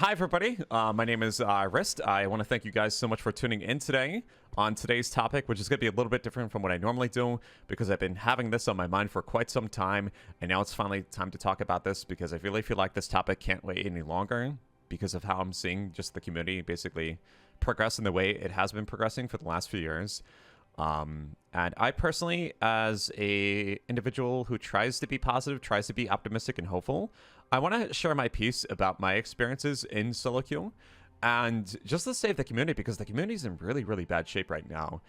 Hi, everybody. My name is Rist. I want to thank you guys so much for tuning in today on today's topic, which is going to be a little bit different from what I normally do because I've been having this on my mind for quite some time. And now it's finally time to talk about this because I really feel like this topic can't wait any longer because of how I'm seeing just the community basically progress in the way it has been progressing for the last few years. And I personally, as a individual who tries to be positive, tries to be optimistic and hopeful, I want to share my piece about my experiences in solo queue and just to save the community because the community is in really, really bad shape right now.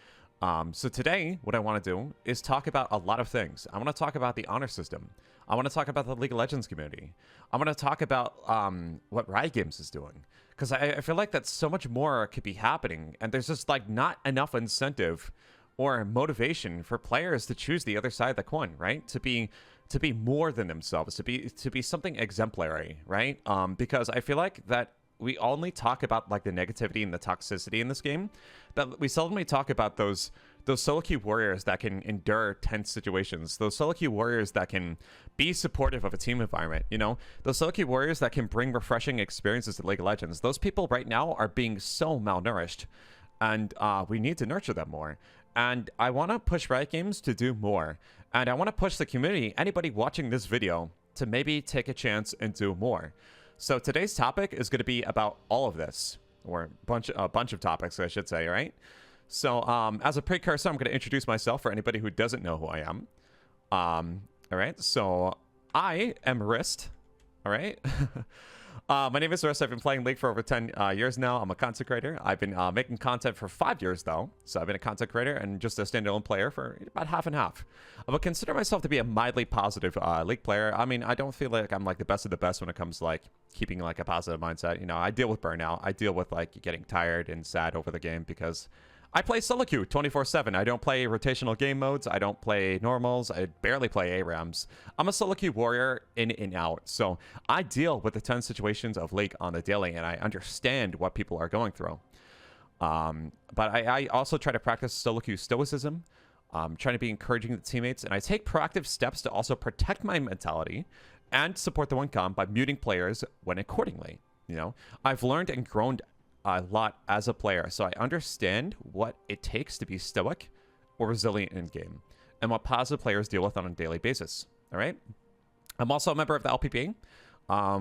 So today, what I want to do is talk about a lot of things. I want to talk about the honor system. I want to talk about the League of Legends community. I want to talk about what Riot Games is doing because I feel like that so much more could be happening and there's just like not enough incentive or motivation for players to choose the other side of the coin, right? To be more than themselves, to be something exemplary, right? Because I feel like that we only talk about like the negativity and the toxicity in this game, but we seldomly talk about those solo queue warriors that can endure tense situations, those solo queue warriors that can be supportive of a team environment, you know, those solo queue warriors that can bring refreshing experiences to League of Legends. Those people right now are being so malnourished, and we need to nurture them more. And I want to push Riot Games to do more. And I want to push the community, anybody watching this video, to maybe take a chance and do more. So today's topic is going to be about all of this, or a bunch of topics, I should say, right? So as a precursor, I'm going to introduce myself for anybody who doesn't know who I am. All right, so I am Rist, all right? My name is Rist. I've been playing League for over 10 years now. I'm a content creator. I've been making content for 5 years, though. So I've been a content creator and just a standalone player for about half and half. I would consider myself to be a mildly positive League player. I mean, I don't feel like I'm like the best of the best when it comes to like keeping like a positive mindset. You know, I deal with burnout. I deal with like getting tired and sad over the game because I play solo queue 24/7. I don't play rotational game modes. I don't play normals. I barely play ARAMs. I'm a solo queue warrior in and out. So I deal with the tense situations of League on the daily, and I understand what people are going through. But I also try to practice solo queue stoicism, trying to be encouraging the teammates, and I take proactive steps to also protect my mentality and support the win con by muting players when accordingly. You know, I've learned and grown a lot as a player, so I understand what it takes to be stoic or resilient in game and what positive players deal with on a daily basis. All right, I'm also a member of the LPP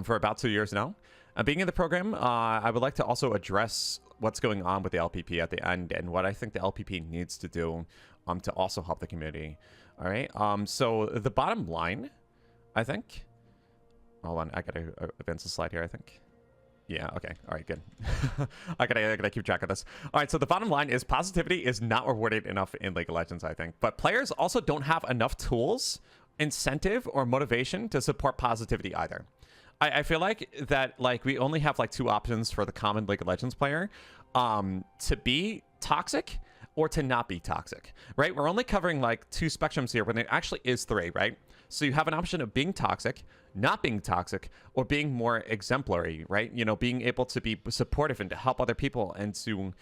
for about 2 years now. Being in the program, I would like to also address what's going on with the LPP at the end and what I think the LPP needs to do to also help the community. All right, so the bottom line, I think, hold on, I gotta advance the slide here, I think. Yeah, okay. All right, good. I gotta keep track of this. All right, so the bottom line is positivity is not rewarded enough in League of Legends, I think. But players also don't have enough tools, incentive, or motivation to support positivity either. I feel like that like we only have like two options for the common League of Legends player, to be toxic or to not be toxic, right? We're only covering like two spectrums here when there actually is three, right? So you have an option of being toxic, not being toxic, or being more exemplary, right? You know, being able to be supportive and to help other people and to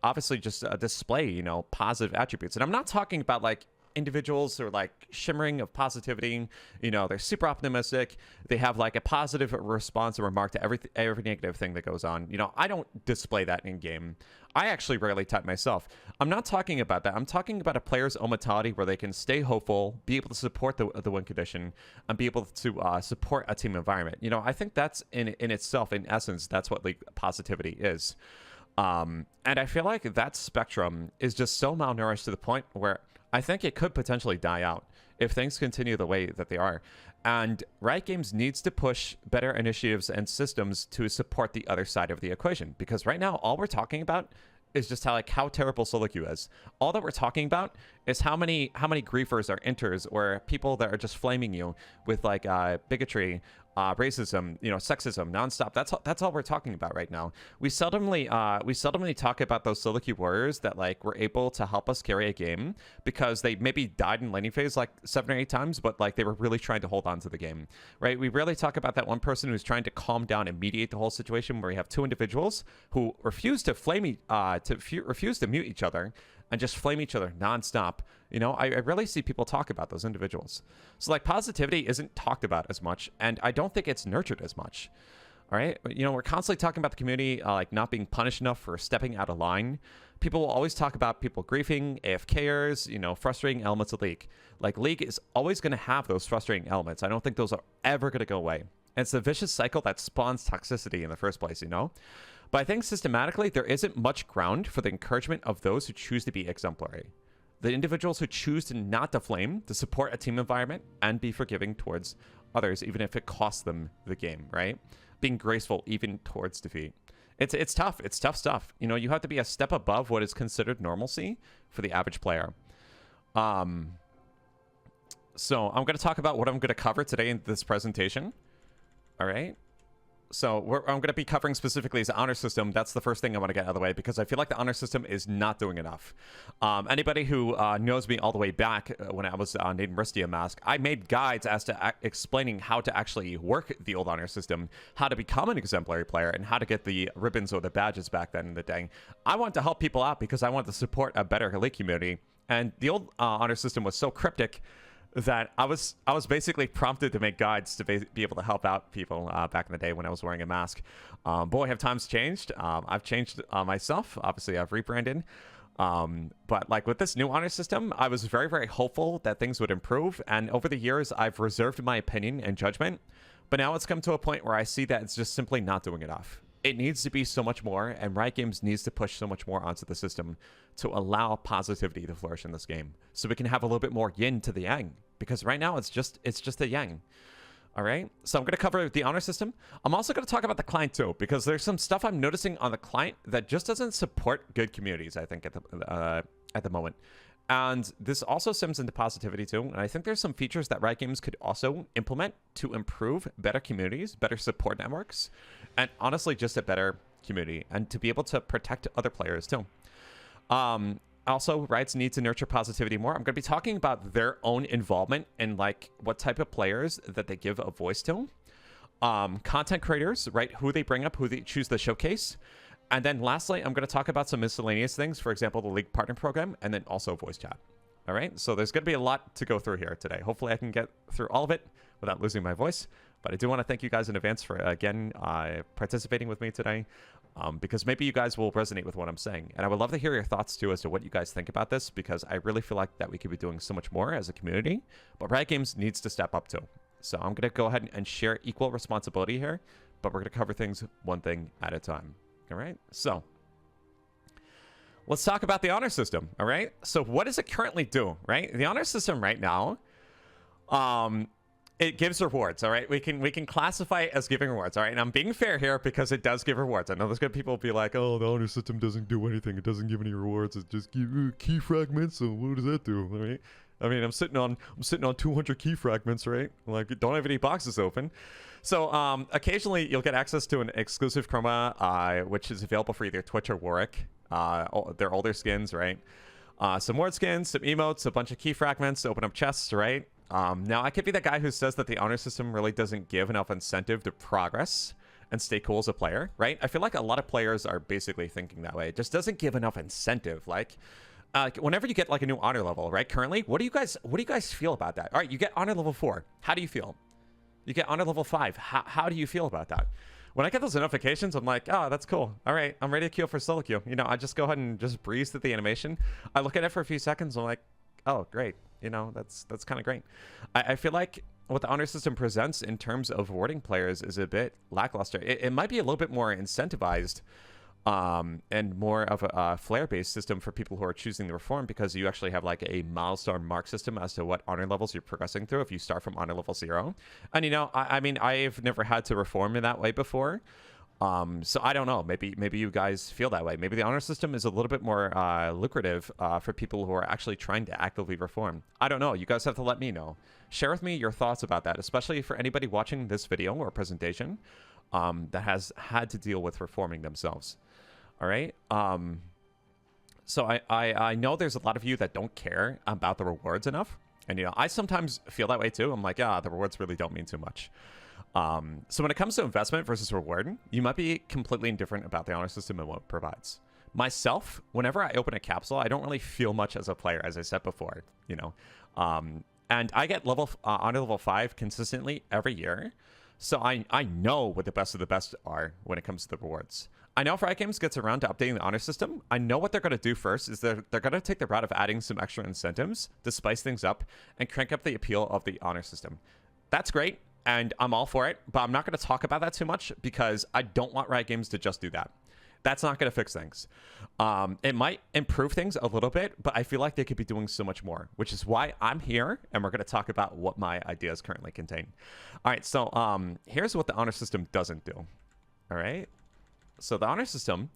obviously just display, you know, positive attributes. And I'm not talking about like individuals who are like shimmering of positivity, you know, they're super optimistic, they have like a positive response or remark to every negative thing that goes on. You know, I don't display that in game. I actually rarely type myself. I'm not talking about that. I'm talking about a player's own mentality where they can stay hopeful, be able to support the win condition, and be able to support a team environment. You know, I think that's in itself, in essence, that's what League positivity is. And I feel like that spectrum is just so malnourished to the point where I think it could potentially die out if things continue the way that they are. And Riot Games needs to push better initiatives and systems to support the other side of the equation. Because right now, all we're talking about is just how terrible solo queue is. All that we're talking about is how many griefers are enters or people that are just flaming you with like bigotry, racism, you know, sexism, nonstop. That's all we're talking about right now. We seldomly talk about those solo queue warriors that like were able to help us carry a game because they maybe died in laning phase like 7 or 8 times, but like they were really trying to hold on to the game, right? We rarely talk about that one person who's trying to calm down and mediate the whole situation where you have two individuals who refuse to refuse to mute each other and just flame each other nonstop. You know, I rarely see people talk about those individuals. So like positivity isn't talked about as much, and I don't think it's nurtured as much. All right, you know, we're constantly talking about the community like not being punished enough for stepping out of line. People will always talk about people griefing, AFKers, you know, frustrating elements of League. Like, League is always going to have those frustrating elements. I don't think those are ever going to go away. And it's a vicious cycle that spawns toxicity in the first place, you know? But I think systematically, there isn't much ground for the encouragement of those who choose to be exemplary. The individuals who choose to not deflame, to support a team environment, and be forgiving towards others, even if it costs them the game, right? Being graceful even towards defeat. It's tough. It's tough stuff. You know, you have to be a step above what is considered normalcy for the average player. So I'm going to talk about what I'm going to cover today in this presentation. All right. So I'm going to be covering specifically the honor system. That's the first thing I want to get out of the way, because I feel like the honor system is not doing enough. Anybody who knows me all the way back when I was named Ristia Mask, I made guides as to explaining how to actually work the old honor system, how to become an exemplary player, and how to get the ribbons or the badges back then in the day. I want to help people out because I want to support a better Elite community. And the old honor system was so cryptic that I was basically prompted to make guides to be able to help out people back in the day when I was wearing a mask. Boy, have times changed. I've changed myself. Obviously, I've rebranded. But like with this new honor system, I was very, very hopeful that things would improve. And over the years, I've reserved my opinion and judgment. But now it's come to a point where I see that it's just simply not doing enough. It needs to be so much more, and Riot Games needs to push so much more onto the system to allow positivity to flourish in this game, so we can have a little bit more yin to the yang. Because right now it's just the yang. All right, so I'm going to cover the honor system. I'm also going to talk about the client too, because there's some stuff I'm noticing on the client that just doesn't support good communities, I think, at the moment. And this also stems into positivity too. And I think there's some features that Riot Games could also implement to improve better communities, better support networks, and honestly, just a better community, and to be able to protect other players too. Also, Riot's need to nurture positivity more. I'm going to be talking about their own involvement in like what type of players that they give a voice to. Content creators, right? Who they bring up, who they choose to showcase. And then lastly, I'm going to talk about some miscellaneous things, for example, the League Partner Program, and then also voice chat. All right, so there's going to be a lot to go through here today. Hopefully I can get through all of it without losing my voice. But I do want to thank you guys in advance for, again, participating with me today, because maybe you guys will resonate with what I'm saying. And I would love to hear your thoughts, too, as to what you guys think about this, because I really feel like that we could be doing so much more as a community. But Riot Games needs to step up, too. So I'm going to go ahead and share equal responsibility here, but we're going to cover things one thing at a time. All right, so let's talk about the honor system. All right, so what does it currently do? Right, the honor system right now, it gives rewards. All right, we can classify it as giving rewards. All right, and I'm being fair here because it does give rewards. I know there's good people will be like, oh, the honor system doesn't do anything. It doesn't give any rewards. It just gives key fragments. So what does that do? All right. I mean, I'm sitting on 200 key fragments, right? Like, don't have any boxes open. So occasionally you'll get access to an exclusive chroma, which is available for either Twitch or Warwick. Their older skins, right? Some more skins, some emotes, a bunch of key fragments to open up chests, right? Now, I could be the guy who says that the honor system really doesn't give enough incentive to progress and stay cool as a player, right? I feel like a lot of players are basically thinking that way. It just doesn't give enough incentive. Like, whenever you get like a new honor level, right? Currently, what do you guys feel about that? All right, you get honor level 4. How do you feel? You get honor level 5. How do you feel about that? When I get those notifications, I'm like, oh, that's cool. All right, I'm ready to queue for solo queue. You know, I just go ahead and just breeze through the animation. I look at it for a few seconds. I'm like, oh, great. You know, that's kind of great. I feel like what the honor system presents in terms of rewarding players is a bit lackluster. It might be a little bit more incentivized, and more of a flare-based system for people who are choosing the reform, because you actually have like a milestone mark system as to what honor levels you're progressing through if you start from honor level 0. And you know, I mean, I've never had to reform in that way before, so I don't know. Maybe you guys feel that way. Maybe the honor system is a little bit more lucrative for people who are actually trying to actively reform. I don't know. You guys have to let me know. Share with me your thoughts about that, especially for anybody watching this video or presentation that has had to deal with reforming themselves. All right. So I know there's a lot of you that don't care about the rewards enough. And, you know, I sometimes feel that way too. I'm like, the rewards really don't mean too much. So when it comes to investment versus reward, you might be completely indifferent about the honor system and what it provides. Myself, whenever I open a capsule, I don't really feel much as a player, as I said before, you know. And I get honor level 5 consistently every year. So I know what the best of the best are when it comes to the rewards. I know if Riot Games gets around to updating the honor system, I know what they're going to do first is they're going to take the route of adding some extra incentives to spice things up and crank up the appeal of the honor system. That's great, and I'm all for it, but I'm not going to talk about that too much because I don't want Riot Games to just do that. That's not going to fix things. It might improve things a little bit, but I feel like they could be doing so much more, which is why I'm here, and we're going to talk about what my ideas currently contain. All right, so here's what the honor system doesn't do. All right. So the honor system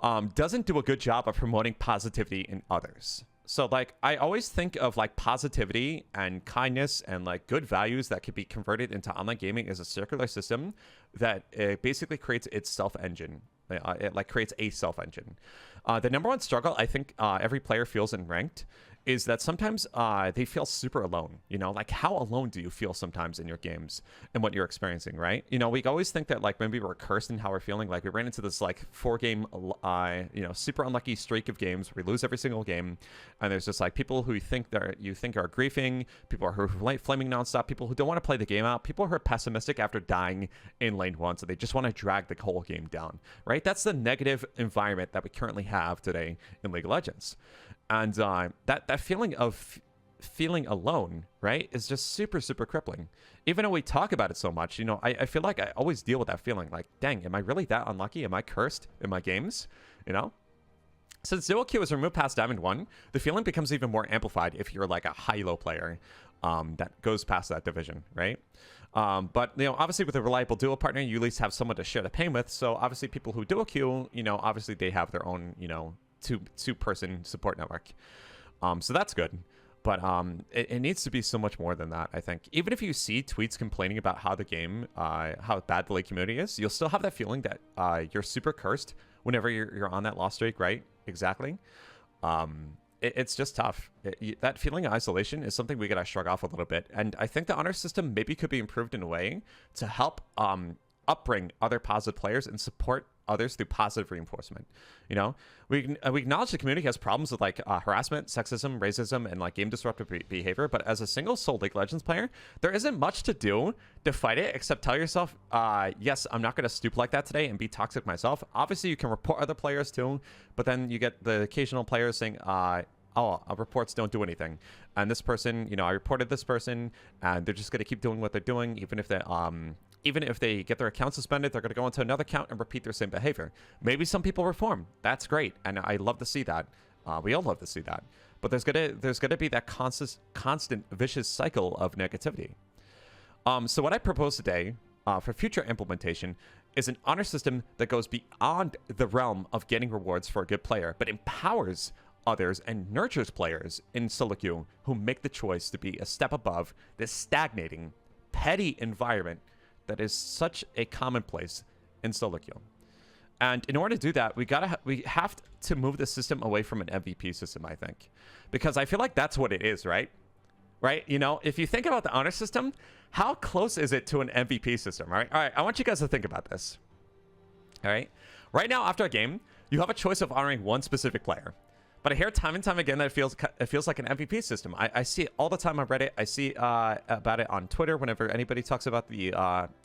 doesn't do a good job of promoting positivity in others. So like I always think of like positivity and kindness and like good values that could be converted into online gaming as a circular system that basically creates its self-engine. It like creates a self-engine. The number one struggle I think every player feels in ranked is that sometimes they feel super alone. You know, like how alone do you feel sometimes in your games and what you're experiencing, right? You know, we always think that like maybe we're cursed in how we're feeling. Like we ran into this like 4-game, super unlucky streak of games. We lose every single game, and there's just like people who you think are griefing, people who are flaming nonstop, people who don't want to play the game out, people who are pessimistic after dying in lane 1, so they just want to drag the whole game down, right? That's the negative environment that we currently have today in League of Legends. And that feeling of feeling alone, right, is just super, super crippling. Even though we talk about it so much, you know, I feel like I always deal with that feeling. Like, dang, am I really that unlucky? Am I cursed in my games? You know? Since dual Q is removed past Diamond 1, the feeling becomes even more amplified if you're like a high-low player that goes past that division, right? But, you know, obviously with a reliable duo partner, you at least have someone to share the pain with. So obviously people who dual Q, you know, obviously they have their own, you know, two-person support network. So that's good. But it needs to be so much more than that, I think. Even if you see tweets complaining about how the game, how bad the League community is, you'll still have that feeling that you're super cursed whenever you're on that loss streak, right? Exactly. It's just tough. That feeling of isolation is something we gotta shrug off a little bit. And I think the honor system maybe could be improved in a way to help upbring other positive players and support others through positive reinforcement. You know, we acknowledge the community has problems with like harassment, sexism, racism, and like game disruptive behavior, but as a single soul League of Legends player, there isn't much to do to fight it except tell yourself, yes, I'm not going to stoop like that today and be toxic myself. Obviously you can report other players too, but then you get the occasional players saying, reports don't do anything, and this person, you know, I reported this person and they're just going to keep doing what they're doing. Even if they get their account suspended, they're going to go into another account and repeat their same behavior. Maybe some people reform. That's great, and I love to see that. We all love to see that. But there's gonna be that constant vicious cycle of negativity. So what I propose today for future implementation is an honor system that goes beyond the realm of getting rewards for a good player, but empowers others and nurtures players in solo queue who make the choice to be a step above this stagnating, petty environment that is such a commonplace in solo queue. And in order to do that, we have to move the system away from an MVP system, I think, because I feel like that's what it is, right? Right? You know, if you think about the honor system, how close is it to an MVP system, right? All right, I want you guys to think about this. All right? Right now, after a game, you have a choice of honoring one specific player. But I hear time and time again that it feels like an MVP system. I see it all the time on Reddit. I see about it on Twitter whenever anybody talks about the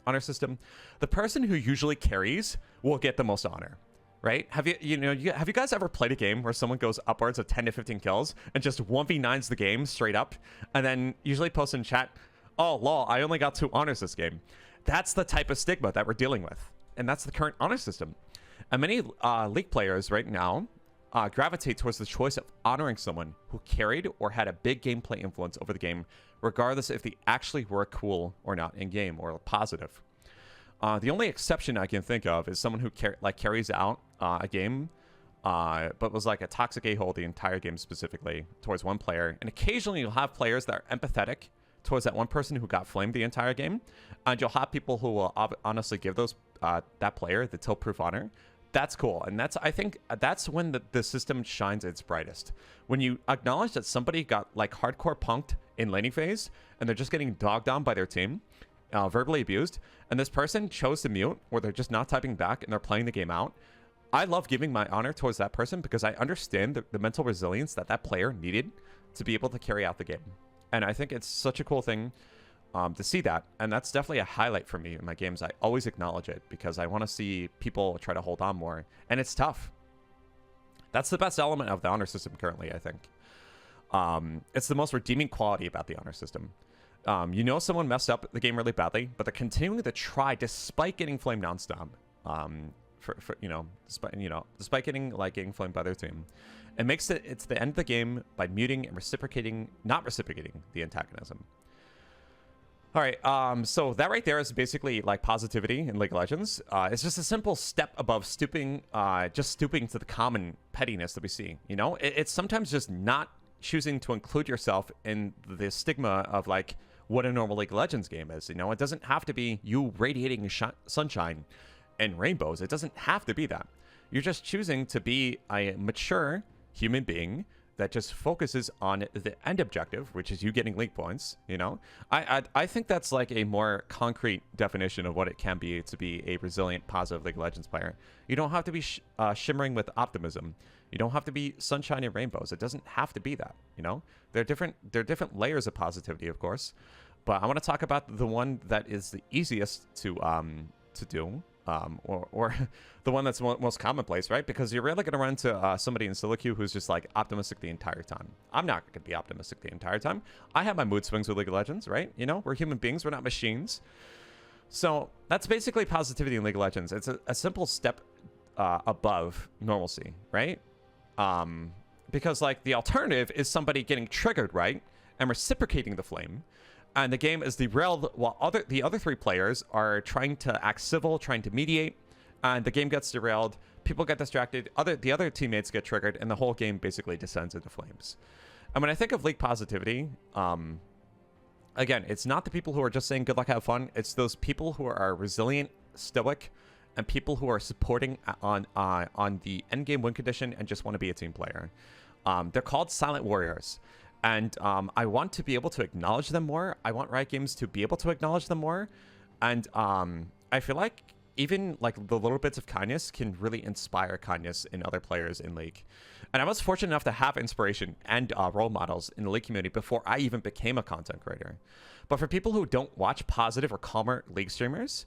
honor system. The person who usually carries will get the most honor, right? Have you guys ever played a game where someone goes upwards of 10 to 15 kills and just 1v9s the game straight up, and then usually posts in chat, "Oh, lol, I only got 2 honors this game." That's the type of stigma that we're dealing with, and that's the current honor system. And many League players right now gravitate towards the choice of honoring someone who carried or had a big gameplay influence over the game, regardless if they actually were cool or not in game or positive. The only exception I can think of is someone who carries out a game, but was like a toxic a-hole the entire game specifically towards one player. And occasionally you'll have players that are empathetic towards that one person who got flamed the entire game, and you'll have people who will honestly give that player the tilt-proof honor. That's cool, and I think that's when the system shines its brightest. When you acknowledge that somebody got like hardcore punked in laning phase, and they're just getting dogged on by their team, verbally abused, and this person chose to mute, or they're just not typing back and they're playing the game out. I love giving my honor towards that person because I understand the mental resilience that player needed to be able to carry out the game. And I think it's such a cool thing to see that. And that's definitely a highlight for me in my games. I always acknowledge it because I want to see people try to hold on more. And it's tough. That's the best element of the honor system currently, I think. It's the most redeeming quality about the honor system. You know someone messed up the game really badly, but they're continuing to try despite getting flamed nonstop. Despite getting flamed by their team. It makes it's the end of the game by muting and not reciprocating the antagonism. All right, so that right there is basically like positivity in League of Legends. It's just a simple step above stooping to the common pettiness that we see. You know, it's sometimes just not choosing to include yourself in the stigma of like what a normal League of Legends game is. You know, it doesn't have to be you radiating sunshine and rainbows. It doesn't have to be that. You're just choosing to be a mature human being that just focuses on the end objective, which is you getting league points. You know, I think that's like a more concrete definition of what it can be to be a resilient, positive League of Legends player. You don't have to be shimmering with optimism. You don't have to be sunshine and rainbows. It doesn't have to be that. You know, there are different layers of positivity, of course. But I want to talk about the one that is the easiest to do. Or the one that's most commonplace, right? Because you're rarely going to run into somebody in solo queue who's just like optimistic the entire time. I'm not going to be optimistic the entire time. I have my mood swings with League of Legends, right? You know, we're human beings. We're not machines. So that's basically positivity in League of Legends. It's a simple step above normalcy, right? Because like the alternative is somebody getting triggered, right? And reciprocating the flame. And the game is derailed while the other three players are trying to act civil, trying to mediate, and the game gets derailed. People get distracted. The other teammates get triggered, and the whole game basically descends into flames. And when I think of League positivity, again, it's not the people who are just saying good luck, have fun. It's those people who are resilient, stoic, and people who are supporting on the end game win condition and just want to be a team player. They're called silent warriors. And I want to be able to acknowledge them more. I want Riot Games to be able to acknowledge them more. And I feel like even like the little bits of kindness can really inspire kindness in other players in League. And I was fortunate enough to have inspiration and role models in the League community before I even became a content creator. But for people who don't watch positive or calmer League streamers,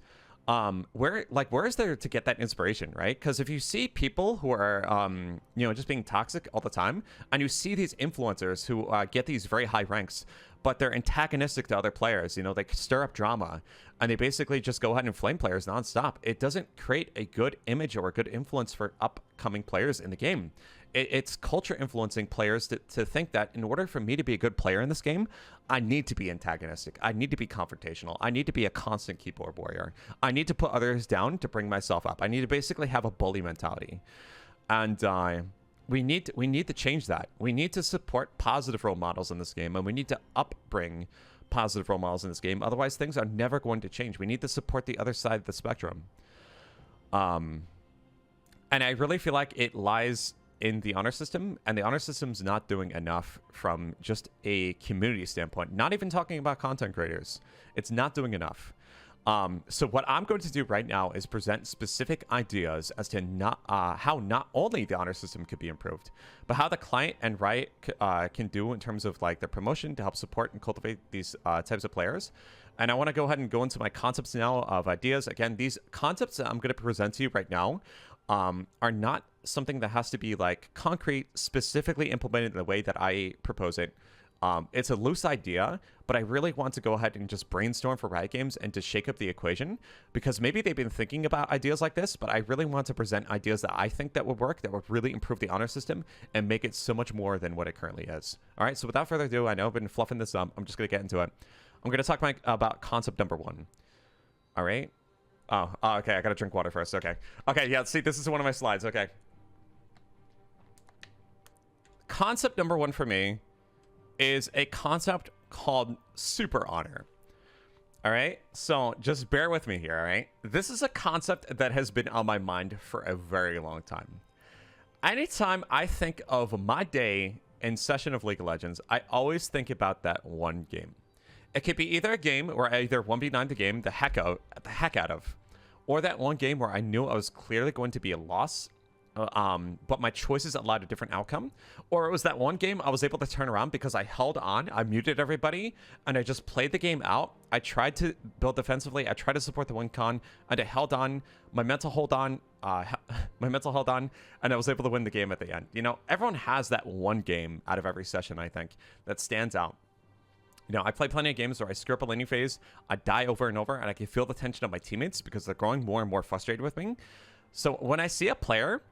where is there to get that inspiration, right? Because if you see people who are just being toxic all the time, and you see these influencers who get these very high ranks, but they're antagonistic to other players, you know, they stir up drama, and they basically just go ahead and flame players nonstop, it doesn't create a good image or a good influence for upcoming players in the game. It's culture influencing players to think that in order for me to be a good player in this game, I need to be antagonistic. I need to be confrontational. I need to be a constant keyboard warrior. I need to put others down to bring myself up. I need to basically have a bully mentality. And we need to change that. We need to support positive role models in this game, and we need to upbring positive role models in this game. Otherwise, things are never going to change. We need to support the other side of the spectrum. And I really feel like it lies in the honor system, and the honor system's not doing enough from just a community standpoint. Not even talking about content creators. It's not doing enough. So what I'm going to do right now is present specific ideas as to how not only the honor system could be improved, but how the client and Riot can do in terms of like their promotion to help support and cultivate these types of players. And I want to go ahead and go into my concepts now of ideas. Again, these concepts that I'm going to present to you right now are not something that has to be like concrete, specifically implemented in the way that I propose it. It's a loose idea, but I really want to go ahead and just brainstorm for Riot Games and to shake up the equation, because maybe they've been thinking about ideas like this, but I really want to present ideas that I think that would work, that would really improve the honor system and make it so much more than what it currently is. All right, so without further ado, I know I've been fluffing this up. I'm just going to get into it. I'm going to talk about concept number one. All right. Oh, okay. I got to drink water first. Okay. Okay, yeah, see, this is one of my slides. Okay. Concept number one for me is a concept called super honor. All right, so just bear with me here. All right, this is a concept that has been on my mind for a very long time. Anytime I think of my day in session of League of Legends, I always think about that one game. It could be either a game where I either 1v9 the game the heck out of, or that one game where I knew I was clearly going to be a loss, but my choices allowed a different outcome. Or it was that one game I was able to turn around because I held on, I muted everybody, and I just played the game out. I tried to build defensively, I tried to support the win con, and I held on, my mental held on, and I was able to win the game at the end. You know, everyone has that one game out of every session, I think, that stands out. You know, I play plenty of games where I screw up a laning phase, I die over and over, and I can feel the tension of my teammates because they're growing more and more frustrated with me. So when I see a player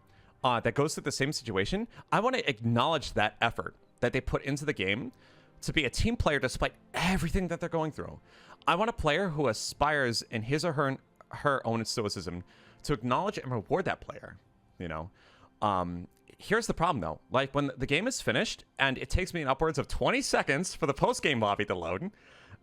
that goes through the same situation, I want to acknowledge that effort that they put into the game to be a team player despite everything that they're going through. I want a player who aspires in his or her own stoicism to acknowledge and reward that player, you know. Here's the problem, though. Like, when the game is finished and it takes me upwards of 20 seconds for the post-game lobby to load,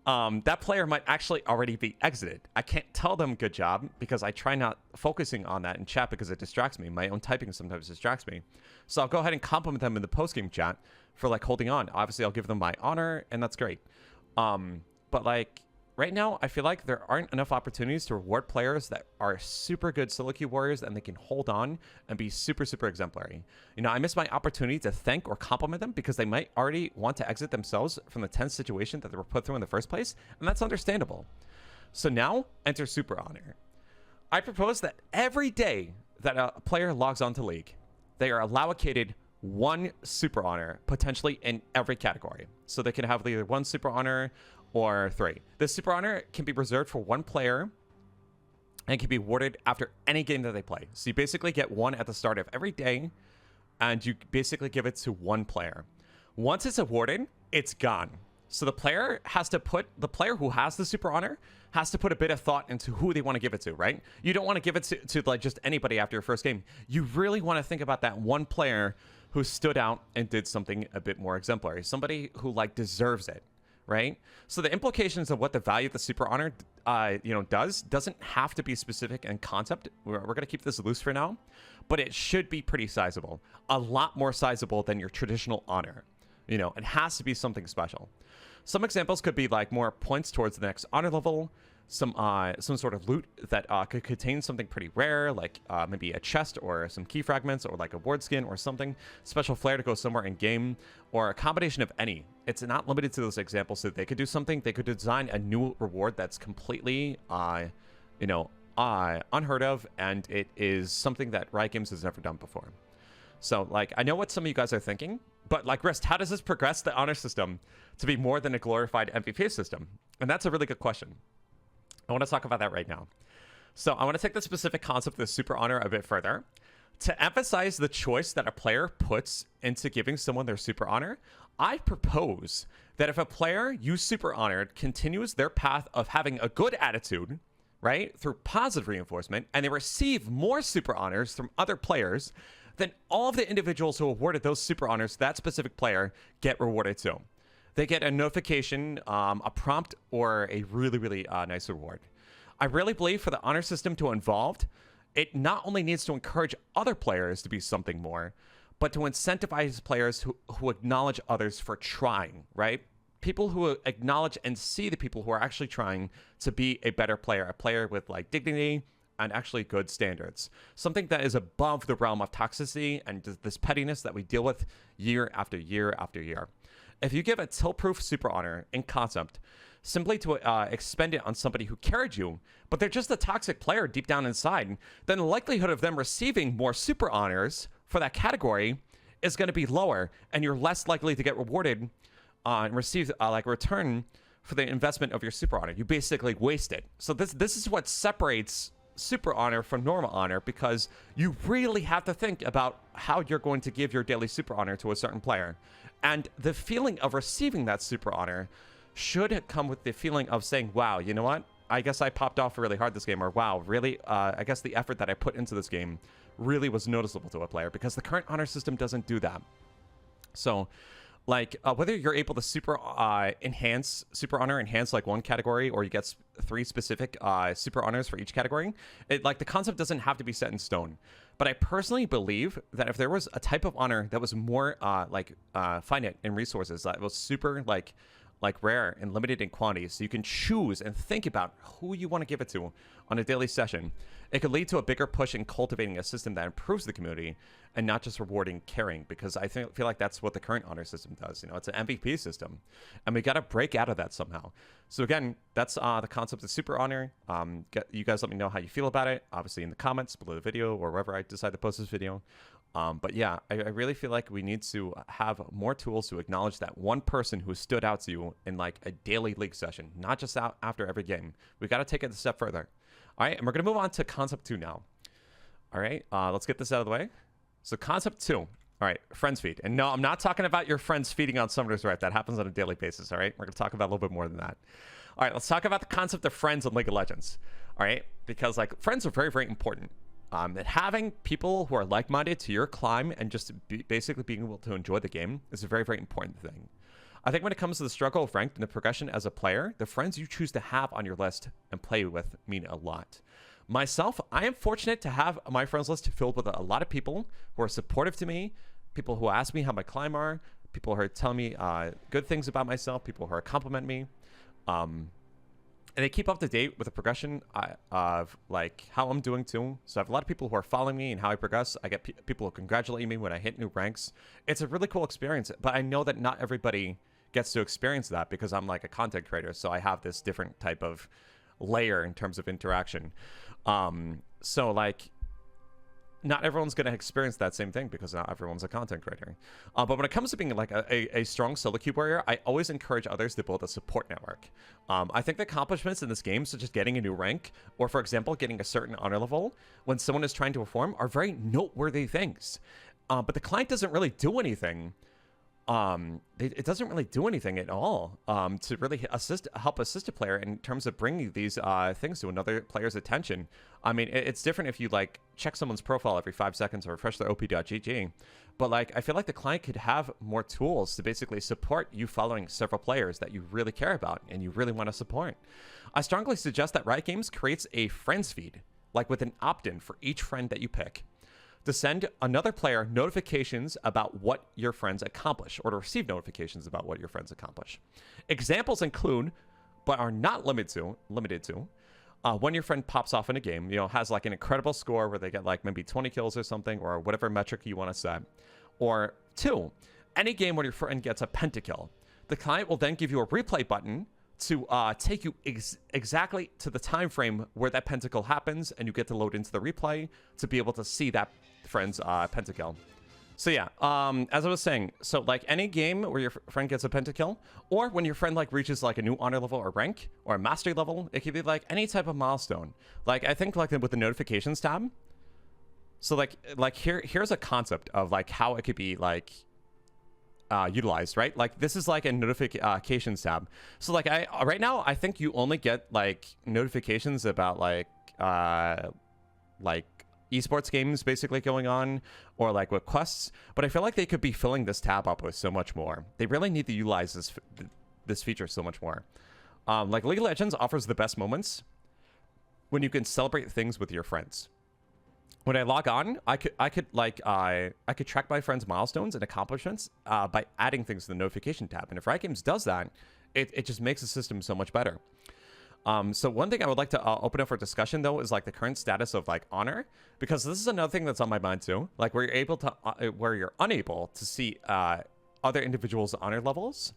that player might actually already be exited. I can't tell them good job because I try not focusing on that in chat because it distracts me. My own typing sometimes distracts me. So I'll go ahead and compliment them in the post-game chat for, like, holding on. Obviously, I'll give them my honor, and that's great. But, like, right now, I feel like there aren't enough opportunities to reward players that are super good solo queue warriors and they can hold on and be super, super exemplary. You know, I miss my opportunity to thank or compliment them because they might already want to exit themselves from the tense situation that they were put through in the first place, and that's understandable. So now, enter Super Honor. I propose that every day that a player logs onto League, they are allocated one Super Honor, potentially in every category. So they can have either one Super Honor or 3. This Super Honor can be reserved for one player and can be awarded after any game that they play. So you basically get one at the start of every day, and you basically give it to one player. Once it's awarded, it's gone. So the player who has the Super Honor has to put a bit of thought into who they want to give it to, right? You don't want to give it to like just anybody after your first game. You really want to think about that one player who stood out and did something a bit more exemplary. Somebody who like deserves it. Right? So the implications of what the value of the Super Honor, doesn't have to be specific in concept. We're going to keep this loose for now, but it should be pretty sizable. A lot more sizable than your traditional honor. You know, it has to be something special. Some examples could be like more points towards the next honor level, some sort of loot that could contain something pretty rare, like maybe a chest or some key fragments or like a ward skin or something, special flair to go somewhere in game, or a combination of any. It's not limited to those examples, so they could do something. They could design a new reward that's completely, unheard of, and it is something that Riot Games has never done before. So, like, I know what some of you guys are thinking, but like, Rist, how does this progress the honor system to be more than a glorified MVP system? And that's a really good question. I want to talk about that right now. So I want to take the specific concept of the Super Honor a bit further. To emphasize the choice that a player puts into giving someone their Super Honor, I propose that if a player you Super Honored continues their path of having a good attitude, right, through positive reinforcement, and they receive more Super Honors from other players, then all of the individuals who awarded those Super Honors to that specific player get rewarded too. They get a notification, a prompt, or a really, really nice reward. I really believe for the honor system to evolve, it not only needs to encourage other players to be something more, but to incentivize players who acknowledge others for trying, right? People who acknowledge and see the people who are actually trying to be a better player, a player with like dignity and actually good standards. Something that is above the realm of toxicity and this pettiness that we deal with year after year after year. If you give a tilt-proof Super Honor in concept simply to expend it on somebody who carried you, but they're just a toxic player deep down inside, then the likelihood of them receiving more Super Honors for that category is going to be lower, and you're less likely to get rewarded and receive like a return for the investment of your Super Honor. You basically waste it. So this is what separates Super Honor from normal honor, because you really have to think about how you're going to give your daily Super Honor to a certain player. And the feeling of receiving that Super Honor should come with the feeling of saying, wow, you know what? I guess I popped off really hard this game, or wow, really? I guess the effort that I put into this game really was noticeable to a player, because the current honor system doesn't do that. So, like, whether you're able to Super Honor enhance like one category, or you get 3 specific Super Honors for each category, like the concept doesn't have to be set in stone. But I personally believe that if there was a type of honor that was more finite in resources, that was super like like rare and limited in quantity, so you can choose and think about who you want to give it to on a daily session. It could lead to a bigger push in cultivating a system that improves the community and not just rewarding caring, because I feel like that's what the current honor system does. You know, it's an MVP system, and we got to break out of that somehow. So again, that's the concept of super honor. You guys let me know how you feel about it, obviously in the comments below the video or wherever I decide to post this video. But yeah, I really feel like we need to have more tools to acknowledge that one person who stood out to you in like a daily league session, not just out after every game. We got to take it a step further. All right, and we're going to move on to concept 2 now. All right, let's get this out of the way. So concept 2, all right, friends feed. And no, I'm not talking about your friends feeding on Summoner's Rift. That happens on a daily basis, all right? We're going to talk about a little bit more than that. All right, let's talk about the concept of friends in League of Legends, all right? Because like friends are very, very important. And having people who are like-minded to your climb and just basically being able to enjoy the game is a very, very important thing. I think when it comes to the struggle of ranked and the progression as a player, the friends you choose to have on your list and play with mean a lot. Myself, I am fortunate to have my friends list filled with a lot of people who are supportive to me, people who ask me how my climb are, people who are telling me good things about myself, people who are compliment me. And they keep up to date with the progression of like how I'm doing too. So I have a lot of people who are following me and how I progress. I get people who congratulate me when I hit new ranks. It's a really cool experience, but I know that not everybody gets to experience that because I'm like a content creator. So I have this different type of layer in terms of interaction. So like not everyone's going to experience that same thing because not everyone's a content creator. But when it comes to being like a strong solo queue warrior, I always encourage others to build a support network. I think the accomplishments in this game, such as getting a new rank, or for example, getting a certain honor level when someone is trying to perform, are very noteworthy things. But the client doesn't really do anything. It doesn't really do anything at all to really help assist a player in terms of bringing these things to another player's attention. I mean, it's different if you like check someone's profile every 5 seconds or refresh their op.gg, but like I feel like the client could have more tools to basically support you following several players that you really care about and you really want to support. I strongly suggest that Riot Games creates a friends feed, like with an opt-in for each friend that you pick, to send another player notifications about what your friends accomplish, or to receive notifications about what your friends accomplish. Examples include, but are not limited to, when your friend pops off in a game, you know, has like an incredible score where they get like maybe 20 kills or something, or whatever metric you want to set. Or 2, any game where your friend gets a pentakill. The client will then give you a replay button to take you exactly to the time frame where that pentakill happens, and you get to load into the replay to be able to see that friend's pentakill. So yeah, as I was saying, so like any game where your friend gets a pentakill, or when your friend like reaches like a new honor level or rank or a mastery level, it could be like any type of milestone. Like I think like with the notifications tab. So like here's a concept of like how it could be like utilized, right? Like this is like a notifications tab. So like right now I think you only get like notifications about like esports games basically going on, or like with quests, but I feel like they could be filling this tab up with so much more. They really need to utilize this feature so much more. Like League of Legends offers the best moments when you can celebrate things with your friends. When I log on, I could track my friends' milestones and accomplishments by adding things to the notification tab. And if Riot Games does that, it just makes the system so much better. So one thing I would like to open up for discussion though is like the current status of like honor, because this is another thing that's on my mind too. Like where you're unable to see other individuals' honor levels.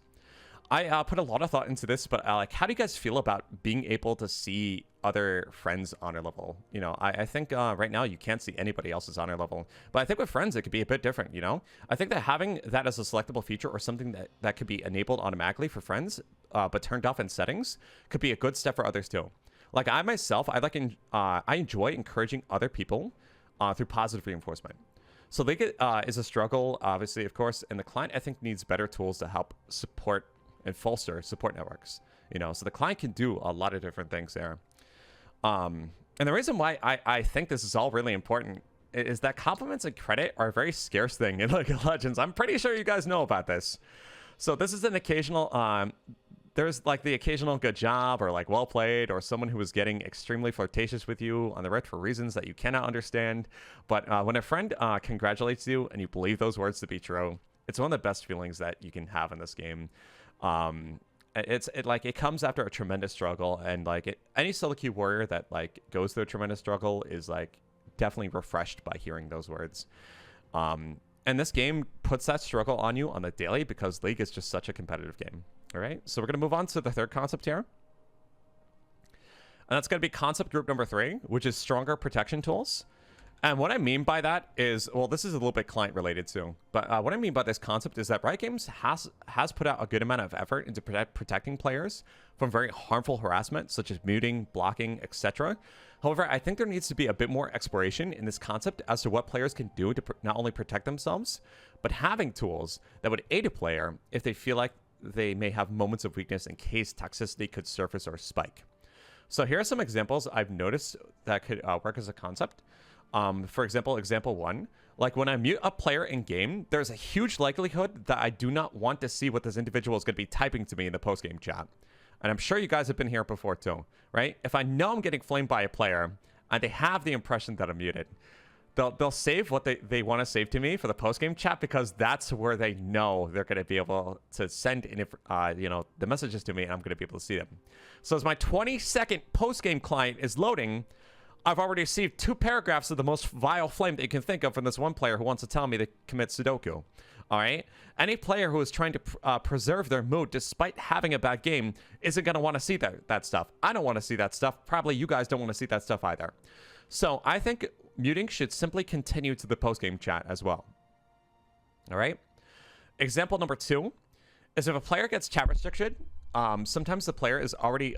I put a lot of thought into this, but like, how do you guys feel about being able to see other friends' honor level? You know, I think right now you can't see anybody else's honor level, but I think with friends it could be a bit different. You know, I think that having that as a selectable feature or something that could be enabled automatically for friends, but turned off in settings, could be a good step for others too. Like I myself, I enjoy encouraging other people through positive reinforcement. So League is a struggle, obviously, of course, and the client I think needs better tools to help support and foster support networks, you know, so the client can do a lot of different things there. And the reason why I think this is all really important is that compliments and credit are a very scarce thing in League of Legends. I'm pretty sure you guys know about this. So this is an occasional, there's like the occasional good job or like well played, or someone who is getting extremely flirtatious with you on the Rift for reasons that you cannot understand. But when a friend congratulates you and you believe those words to be true, it's one of the best feelings that you can have in this game. And It comes after a tremendous struggle, and like any solo queue warrior that like goes through a tremendous struggle is like definitely refreshed by hearing those words. And this game puts that struggle on you on the daily because League is just such a competitive game. All right, so we're gonna move on to the third concept here, and that's gonna be concept group number 3, which is stronger protection tools. And what I mean by that is, well, this is a little bit client related too, but what I mean by this concept is that Riot Games has put out a good amount of effort into protecting players from very harmful harassment, such as muting, blocking, etc. However, I think there needs to be a bit more exploration in this concept as to what players can do to not only protect themselves, but having tools that would aid a player if they feel like they may have moments of weakness in case toxicity could surface or spike. So here are some examples I've noticed that could work as a concept. For example, example 1, like when I mute a player in game, there's a huge likelihood that I do not want to see what this individual is going to be typing to me in the post-game chat. And I'm sure you guys have been here before too, right? If I know I'm getting flamed by a player and they have the impression that I'm muted, they'll save what they want to save to me for the post-game chat, because that's where they know they're going to be able to send in, the messages to me, and I'm going to be able to see them. So as my 20-second post-game client is loading, I've already received 2 paragraphs of the most vile flame that you can think of from this one player who wants to tell me to commit Sudoku. All right? Any player who is trying to preserve their mood despite having a bad game isn't going to want to see that stuff. I don't want to see that stuff. Probably you guys don't want to see that stuff either. So I think muting should simply continue to the post-game chat as well. All right? Example number 2 is if a player gets chat restricted, sometimes the player is already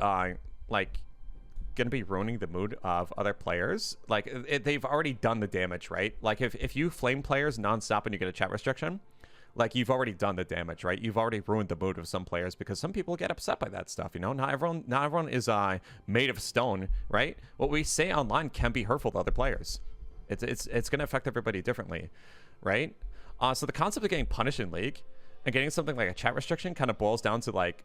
going to be ruining the mood of other players. Like they've already done the damage, right? Like if you flame players nonstop and you get a chat restriction, like you've already done the damage, right? You've already ruined the mood of some players, because some people get upset by that stuff. Not everyone is made of stone, right? What we say online can be hurtful to other players. It's going to affect everybody differently, right? So the concept of getting punished in League and getting something like a chat restriction kind of boils down to like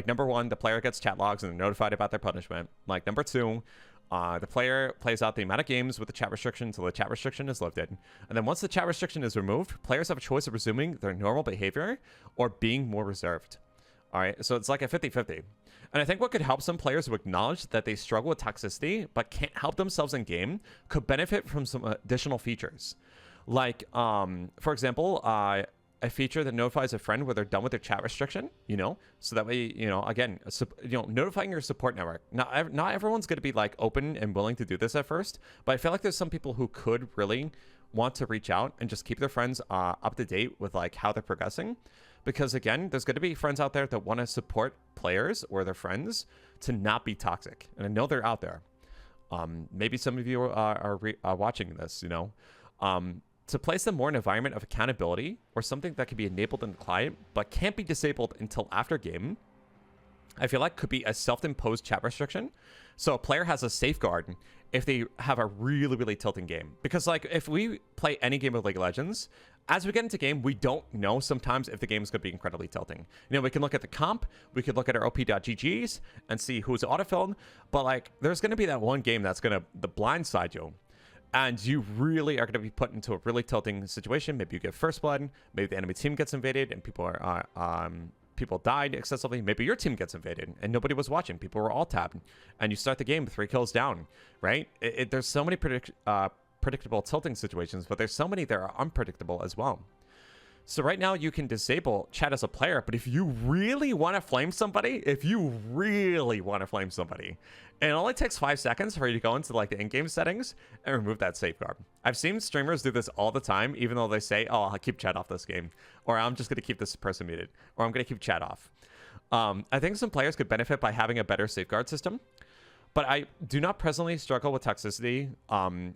number 1, the player gets chat logs and they're notified about their punishment. Like number 2, the player plays out the amount of games with the chat restriction until the chat restriction is lifted. And then once the chat restriction is removed, players have a choice of resuming their normal behavior or being more reserved. All right, so it's like a 50-50. And I think what could help some players who acknowledge that they struggle with toxicity but can't help themselves in game could benefit from some additional features. Like, for example, a feature that notifies a friend where they're done with their chat restriction, so that way, again, notifying your support network. Not everyone's going to be like open and willing to do this at first, but I feel like there's some people who could really want to reach out and just keep their friends up to date with like how they're progressing. Because again, there's going to be friends out there that want to support players or their friends to not be toxic. And I know they're out there. Maybe some of you are watching this, to place them more in an environment of accountability or something that can be enabled in the client but can't be disabled until after game, I feel like could be a self-imposed chat restriction. So a player has a safeguard if they have a really, really tilting game. Because like if we play any game of League of Legends, as we get into game, we don't know sometimes if the game is going to be incredibly tilting. We can look at the comp, we could look at our op.gg's and see who's autofilled, but like there's going to be that one game that's going to blindside you. And you really are going to be put into a really tilting situation. Maybe you get first blood. Maybe the enemy team gets invaded and people died excessively. Maybe your team gets invaded and nobody was watching. People were all tabbed, and you start the game 3 kills down. Right? There's so many predictable tilting situations, but there's so many that are unpredictable as well. So right now you can disable chat as a player, but if you really want to flame somebody, and it only takes 5 seconds for you to go into like the in-game settings and remove that safeguard. I've seen streamers do this all the time, even though they say, oh, I'll keep chat off this game, or I'm just going to keep this person muted, or I'm going to keep chat off. I think some players could benefit by having a better safeguard system, but I do not presently struggle with toxicity.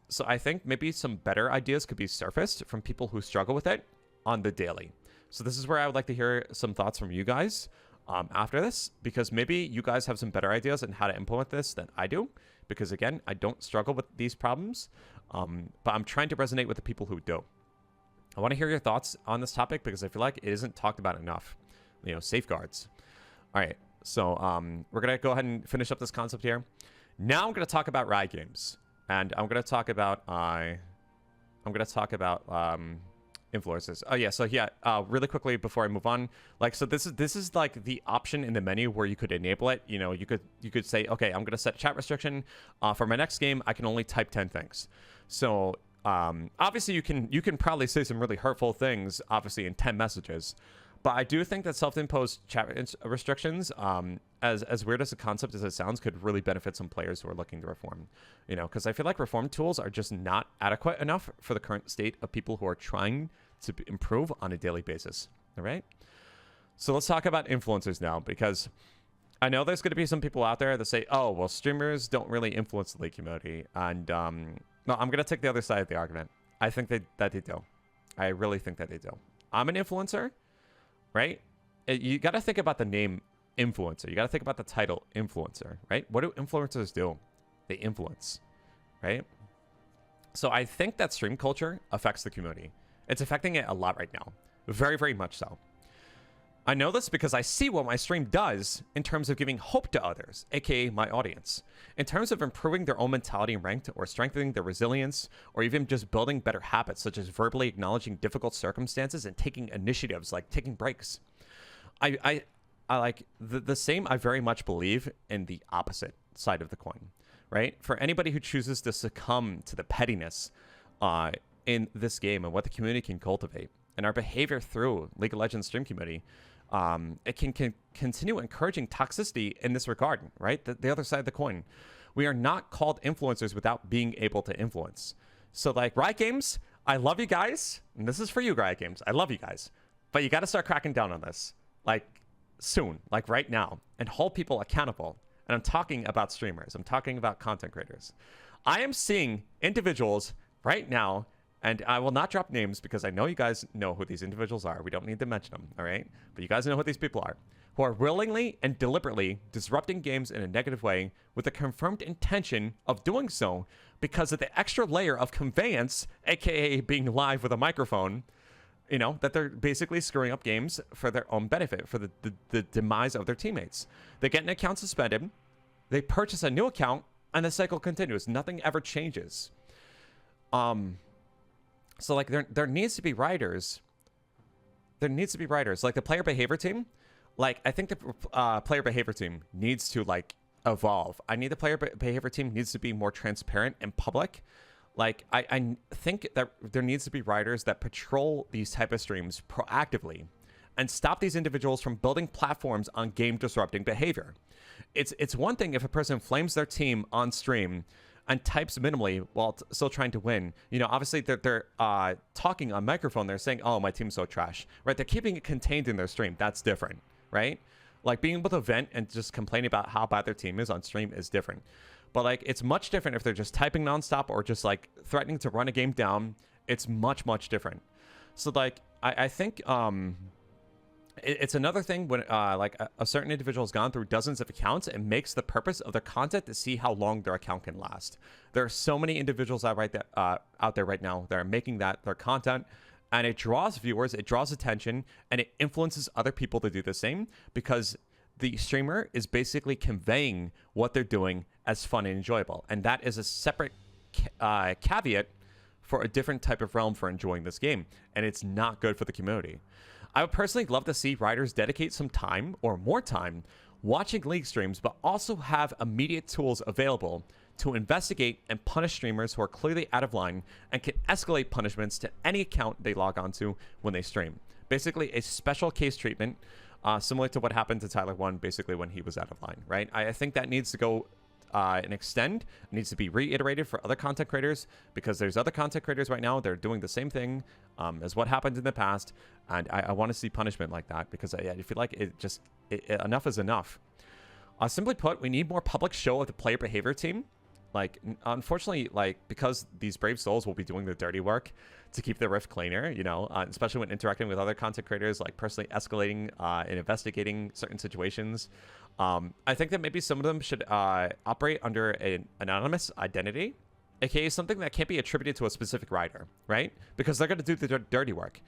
So I think maybe some better ideas could be surfaced from people who struggle with it on the daily. So this is where I would like to hear some thoughts from you guys after this, because maybe you guys have some better ideas on how to implement this than I do, because again, I don't struggle with these problems, but I'm trying to resonate with the people who do. I want to hear your thoughts on this topic because I feel like it isn't talked about enough. Safeguards. All right, so we're gonna go ahead and finish up this concept here. Now I'm gonna talk about Riot Games, and I'm gonna talk about Influencers. Oh yeah, so yeah, really quickly before I move on, like, so this is like the option in the menu where you could enable it. You know, you could say, okay, I'm gonna set chat restriction. For my next game, I can only type 10 things. So obviously you can probably say some really hurtful things, obviously in 10 messages. But I do think that self-imposed chat restrictions, as weird as a concept as it sounds, could really benefit some players who are looking to reform. You know, because I feel like reform tools are just not adequate enough for the current state of people who are trying to improve on a daily basis. All right? So let's talk about influencers now, because I know there's going to be some people out there that say, oh, well, streamers don't really influence the League community. And no, I'm going to take the other side of the argument. I think that they do. I really think that they do. I'm an influencer. Right? You got to think about the name influencer. You got to think about the title influencer, right? What do influencers do? They influence, right? So I think that stream culture affects the community. It's affecting it a lot right now. Very, very much so. I know this because I see what my stream does in terms of giving hope to others, aka my audience. In terms of improving their own mentality and ranked, or strengthening their resilience, or even just building better habits, such as verbally acknowledging difficult circumstances and taking initiatives like taking breaks. I like the same. I very much believe in the opposite side of the coin, right? For anybody who chooses to succumb to the pettiness in this game and what the community can cultivate, and our behavior through League of Legends stream community, it can continue encouraging toxicity in this regard, right? The other side of the coin. We are not called influencers without being able to influence. So like Riot Games, I love you guys. And this is for you, Riot Games. I love you guys. But you got to start cracking down on this. Like soon, like right now. And hold people accountable. And I'm talking about streamers. I'm talking about content creators. I am seeing individuals right now, and I will not drop names because I know you guys know who these individuals are. We don't need to mention them, all right? But you guys know who these people are, who are willingly and deliberately disrupting games in a negative way with a confirmed intention of doing so because of the extra layer of conveyance, aka being live with a microphone, you know, that they're basically screwing up games for their own benefit, for the demise of their teammates. They get an account suspended, they purchase a new account, and the cycle continues. Nothing ever changes. So like there needs to be writers. There needs to be writers. Like the player behavior team. Like I think the player behavior team needs to like evolve. I need the player behavior team needs to be more transparent and public. Like I think that there needs to be writers that patrol these type of streams proactively and stop these individuals from building platforms on game disrupting behavior. It's one thing if a person flames their team on stream and types minimally while still trying to win. You know, obviously they're talking on microphone. They're saying, oh, my team's so trash, right? They're keeping it contained in their stream. That's different, right? Like being able to vent and just complain about how bad their team is on stream is different. But like, it's much different if they're just typing nonstop or just like threatening to run a game down. It's much, much different. So like, I think it's another thing when like a certain individual has gone through dozens of accounts and makes the purpose of their content to see how long their account can last. There are so many individuals out there right now that are making that their content, and it draws viewers, it draws attention, and it influences other people to do the same because the streamer is basically conveying what they're doing as fun and enjoyable. And that is a separate caveat for a different type of realm for enjoying this game. And it's not good for the community. I would personally love to see writers dedicate some time or more time watching League streams, but also have immediate tools available to investigate and punish streamers who are clearly out of line and can escalate punishments to any account they log onto when they stream. Basically, a special case treatment, similar to what happened to Tyler 1, basically when he was out of line, right? I think that needs to go and extend. It needs to be reiterated for other content creators because there's other content creators right now. They're doing the same thing as what happened in the past. And I want to see punishment like that because I feel like enough is enough. Simply put, we need more public show of the player behavior team. Like, unfortunately, like, because these brave souls will be doing the dirty work to keep the rift cleaner, you know, especially when interacting with other content creators, like personally escalating and investigating certain situations. I think that maybe some of them should operate under an anonymous identity, aka something that can't be attributed to a specific writer, right? Because they're going to do the dirty work.